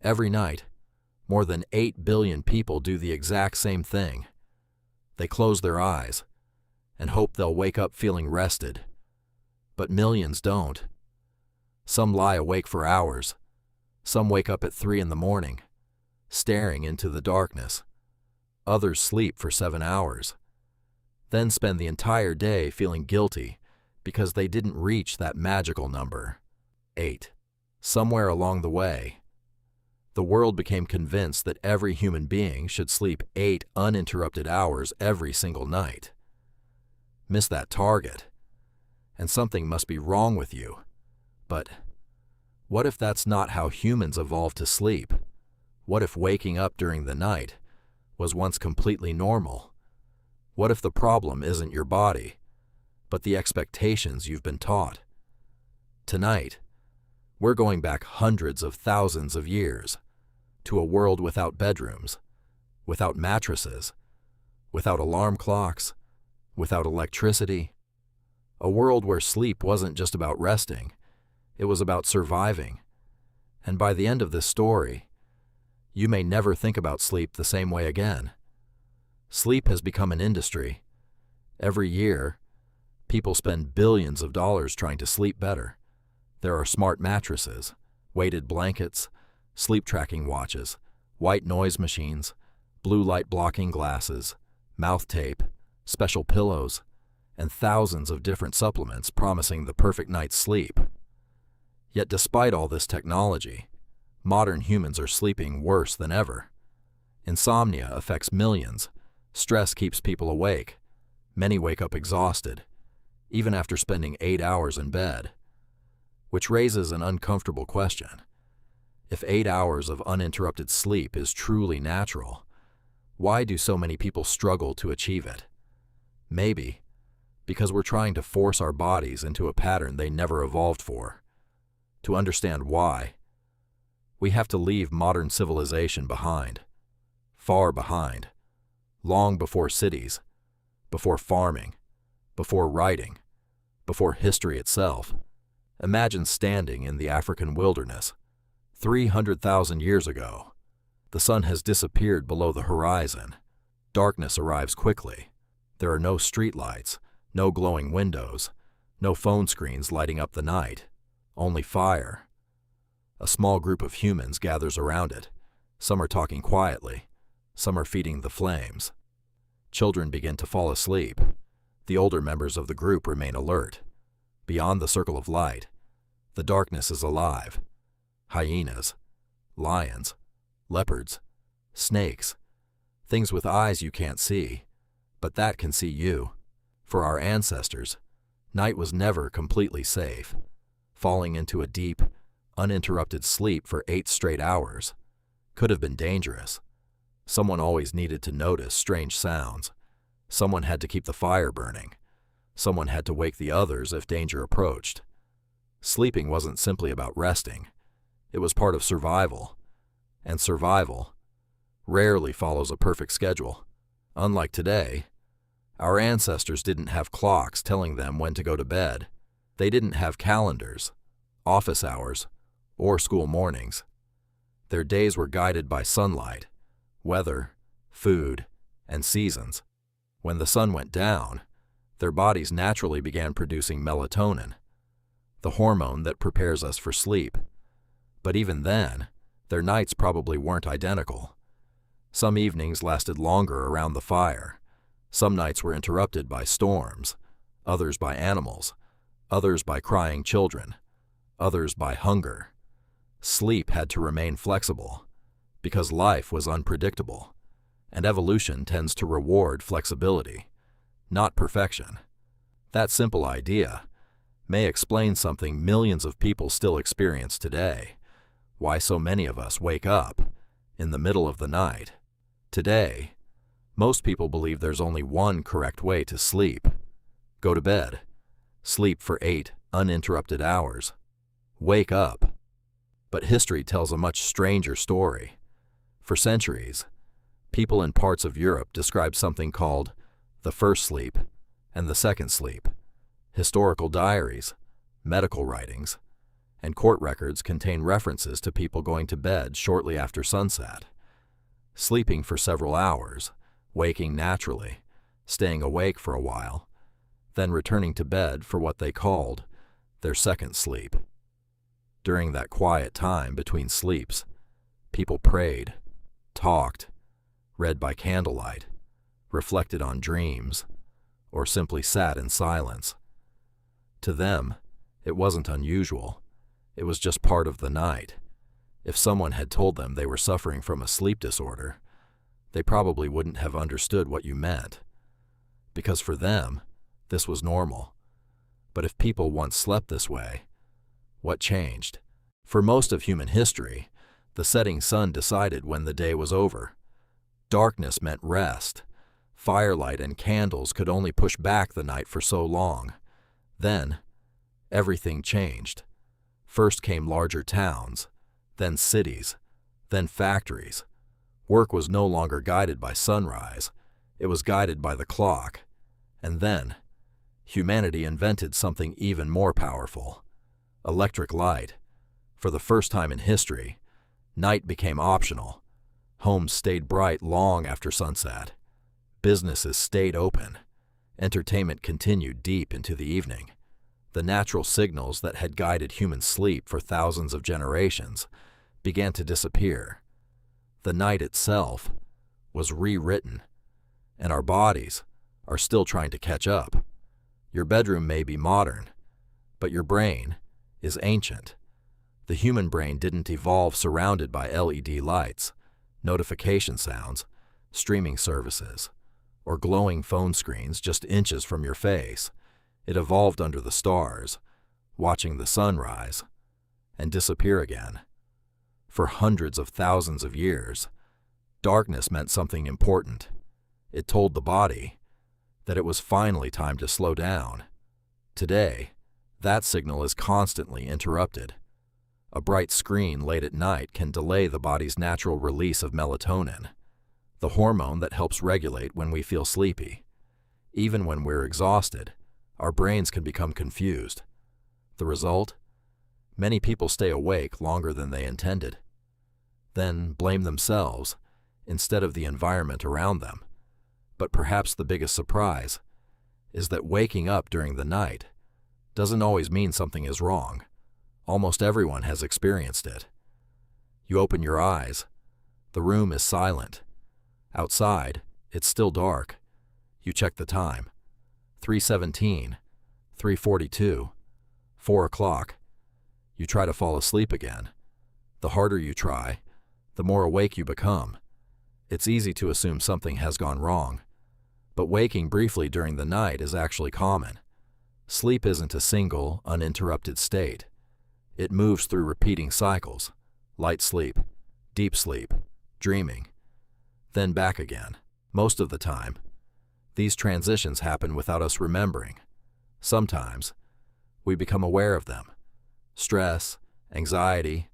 Every night, more than 8 billion people do the exact same thing. They close their eyes and hope they'll wake up feeling rested. But millions don't. Some lie awake for hours. Some wake up at 3 in the morning, staring into the darkness. Others sleep for 7 hours, then spend the entire day feeling guilty because they didn't reach that magical number, 8. Somewhere along the way, the world became convinced that every human being should sleep 8 uninterrupted hours every single night. Miss that target, and something must be wrong with you. But what if that's not how humans evolved to sleep? What if waking up during the night was once completely normal? What if the problem isn't your body, but the expectations you've been taught? Tonight, we're going back hundreds of thousands of years to a world without bedrooms, without mattresses, without alarm clocks, without electricity. A world where sleep wasn't just about resting, it was about surviving. And by the end of this story, you may never think about sleep the same way again. Sleep has become an industry. Every year, people spend billions of dollars trying to sleep better. There are smart mattresses, weighted blankets, sleep tracking watches, white noise machines, blue light blocking glasses, mouth tape, special pillows, and thousands of different supplements promising the perfect night's sleep. Yet despite all this technology, modern humans are sleeping worse than ever. Insomnia affects millions. Stress keeps people awake. Many wake up exhausted, even after spending 8 hours in bed. Which raises an uncomfortable question. If 8 hours of uninterrupted sleep is truly natural, why do so many people struggle to achieve it? Maybe because we're trying to force our bodies into a pattern they never evolved for. To understand why, we have to leave modern civilization behind, far behind, long before cities, before farming, before writing, before history itself. Imagine standing in the African wilderness 300,000 years ago. The sun has disappeared below the horizon. Darkness arrives quickly. There are no streetlights, no glowing windows, no phone screens lighting up the night. Only fire. A small group of humans gathers around it. Some are talking quietly. Some are feeding the flames. Children begin to fall asleep. The older members of the group remain alert. Beyond the circle of light, the darkness is alive. Hyenas, lions, leopards, snakes, things with eyes you can't see, but that can see you. For our ancestors, night was never completely safe. Falling into a deep, uninterrupted sleep for 8 straight hours could have been dangerous. Someone always needed to notice strange sounds. Someone had to keep the fire burning. Someone had to wake the others if danger approached. Sleeping wasn't simply about resting. It was part of survival. And survival rarely follows a perfect schedule. Unlike today, our ancestors didn't have clocks telling them when to go to bed. They didn't have calendars, office hours, or school mornings. Their days were guided by sunlight, weather, food, and seasons. When the sun went down, their bodies naturally began producing melatonin, the hormone that prepares us for sleep. But even then, their nights probably weren't identical. Some evenings lasted longer around the fire. Some nights were interrupted by storms, others by animals, others by crying children, others by hunger. Sleep had to remain flexible, because life was unpredictable, and evolution tends to reward flexibility, not perfection. That simple idea may explain something millions of people still experience today: why so many of us wake up in the middle of the night. Today, most people believe there's only one correct way to sleep. Go to bed. Sleep for 8 uninterrupted hours. Wake up. But history tells a much stranger story. For centuries, people in parts of Europe described something called the first sleep and the second sleep. Historical diaries, medical writings, and court records contain references to people going to bed shortly after sunset, sleeping for several hours, waking naturally, staying awake for a while, then returning to bed for what they called their second sleep. During that quiet time between sleeps, people prayed, talked, read by candlelight, reflected on dreams, or simply sat in silence. To them, it wasn't unusual. It was just part of the night. If someone had told them they were suffering from a sleep disorder, they probably wouldn't have understood what you meant, because for them, this was normal. But if people once slept this way, what changed? For most of human history, the setting sun decided when the day was over. Darkness meant rest. Firelight and candles could only push back the night for so long. Then, everything changed. First came larger towns, then cities, then factories. Work was no longer guided by sunrise, it was guided by the clock. And then, humanity invented something even more powerful: electric light. For the first time in history, night became optional. Homes stayed bright long after sunset. Businesses stayed open. Entertainment continued deep into the evening. The natural signals that had guided human sleep for thousands of generations began to disappear. The night itself was rewritten, and our bodies are still trying to catch up. Your bedroom may be modern, but your brain is ancient. The human brain didn't evolve surrounded by LED lights, notification sounds, streaming services, or glowing phone screens just inches from your face. It evolved under the stars, watching the sun rise and disappear again. For hundreds of thousands of years, darkness meant something important. It told the body that it was finally time to slow down. Today, that signal is constantly interrupted. A bright screen late at night can delay the body's natural release of melatonin, the hormone that helps regulate when we feel sleepy. Even when we're exhausted, our brains can become confused. The result? Many people stay awake longer than they intended, then blame themselves instead of the environment around them. But perhaps the biggest surprise is that waking up during the night doesn't always mean something is wrong. Almost everyone has experienced it. You open your eyes, the room is silent. Outside, it's still dark. You check the time. 3:17, 3:42, 4 o'clock. You try to fall asleep again. The harder you try, the more awake you become. It's easy to assume something has gone wrong, but waking briefly during the night is actually common. Sleep isn't a single, uninterrupted state. It moves through repeating cycles: light sleep, deep sleep, dreaming, then back again. Most of the time, these transitions happen without us remembering. Sometimes, we become aware of them. Stress, anxiety,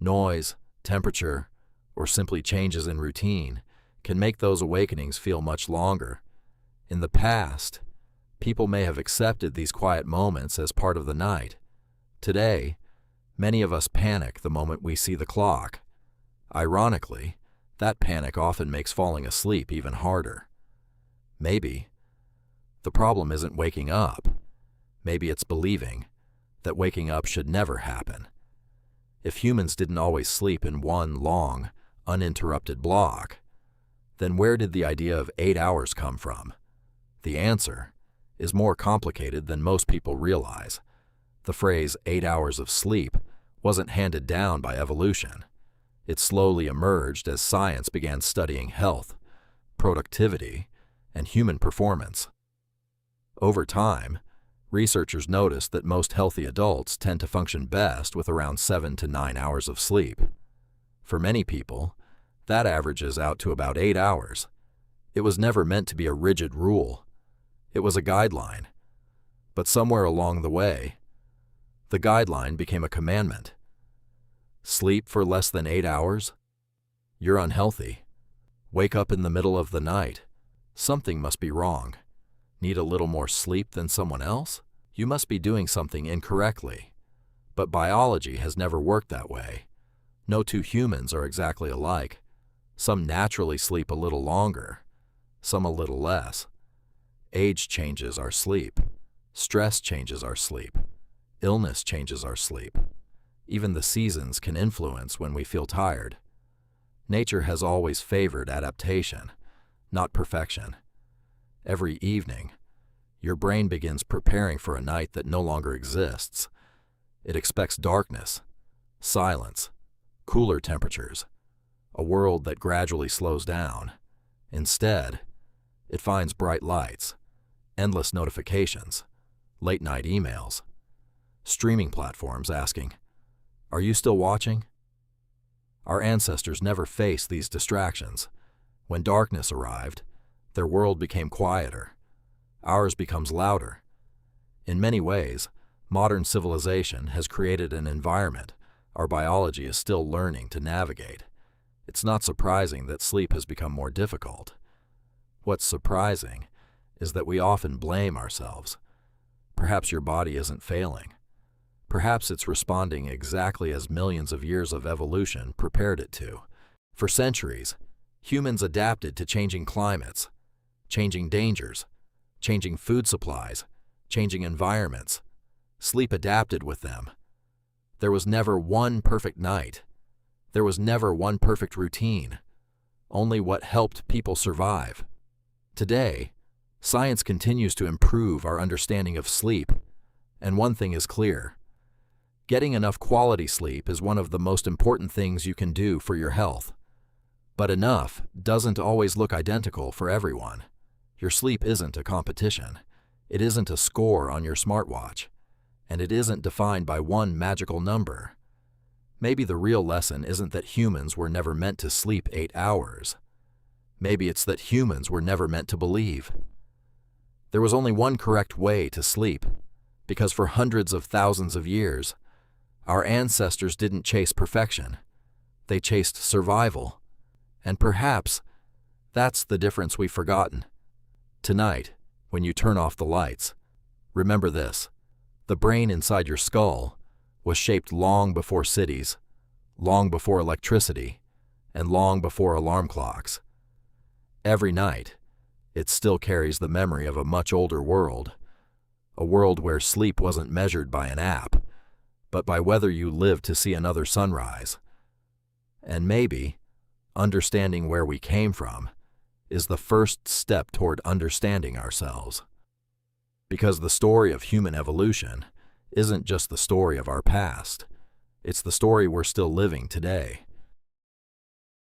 noise, temperature, or simply changes in routine can make those awakenings feel much longer. In the past, people may have accepted these quiet moments as part of the night. Today, many of us panic the moment we see the clock. Ironically, that panic often makes falling asleep even harder. Maybe the problem isn't waking up. Maybe it's believing that waking up should never happen. If humans didn't always sleep in one long, uninterrupted block, then where did the idea of 8 hours come from? The answer is more complicated than most people realize. The phrase 8 hours of sleep wasn't handed down by evolution. It slowly emerged as science began studying health, productivity, and human performance. Over time, researchers noticed that most healthy adults tend to function best with around 7 to 9 hours of sleep. For many people, that averages out to about 8 hours. It was never meant to be a rigid rule. It was a guideline. But somewhere along the way, the guideline became a commandment. Sleep for less than 8 hours? You're unhealthy. Wake up in the middle of the night. Something must be wrong. Need a little more sleep than someone else? You must be doing something incorrectly. But biology has never worked that way. No two humans are exactly alike. Some naturally sleep a little longer, some a little less. Age changes our sleep. Stress changes our sleep. Illness changes our sleep. Even the seasons can influence when we feel tired. Nature has always favored adaptation, not perfection. Every evening, your brain begins preparing for a night that no longer exists. It expects darkness, silence, cooler temperatures, a world that gradually slows down. Instead, it finds bright lights, endless notifications, late-night emails, streaming platforms asking, "Are you still watching?" Our ancestors never faced these distractions. When darkness arrived, their world became quieter. Ours becomes louder. In many ways, modern civilization has created an environment our biology is still learning to navigate. It's not surprising that sleep has become more difficult. What's surprising is that we often blame ourselves. Perhaps your body isn't failing. Perhaps it's responding exactly as millions of years of evolution prepared it to. For centuries, humans adapted to changing climates, changing dangers, changing food supplies, changing environments. Sleep adapted with them. There was never one perfect night. There was never one perfect routine. Only what helped people survive. Today, science continues to improve our understanding of sleep, and one thing is clear. Getting enough quality sleep is one of the most important things you can do for your health. But enough doesn't always look identical for everyone. Your sleep isn't a competition. It isn't a score on your smartwatch. And it isn't defined by one magical number. Maybe the real lesson isn't that humans were never meant to sleep 8 hours. Maybe it's that humans were never meant to believe. There was only one correct way to sleep, because for hundreds of thousands of years, our ancestors didn't chase perfection. They chased survival. And perhaps that's the difference we've forgotten. Tonight, when you turn off the lights, remember this. The brain inside your skull was shaped long before cities, long before electricity, and long before alarm clocks. Every night, it still carries the memory of a much older world, a world where sleep wasn't measured by an app, but by whether you lived to see another sunrise. And maybe, understanding where we came from is the first step toward understanding ourselves. Because the story of human evolution isn't just the story of our past. It's the story we're still living today.